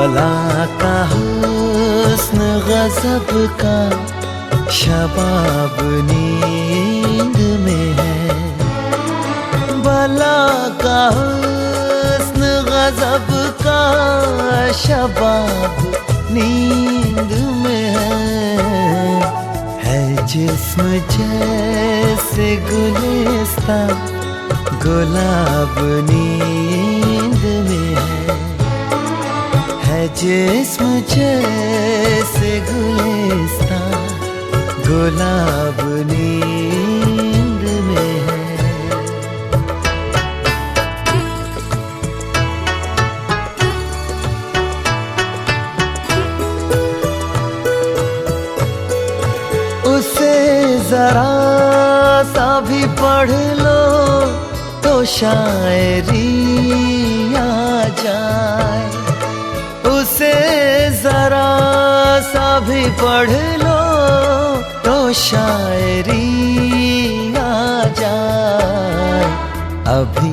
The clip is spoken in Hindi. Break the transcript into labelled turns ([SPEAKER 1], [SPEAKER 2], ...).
[SPEAKER 1] बला का हुस्न गजब का शबाब नींद में है। बला का हुस्न गजब का शबाब नींद में है जिस्म जैसे गुलिस्ता गुलाब नींद में है जिस्म जैसे गुलिस्ता गुलाब नींद में है। उसे जरा सा भी पढ़ लो तो शायरी आ जाए। उसे जरा सा भी पढ़ लो तो शायरी आ जाए। अभी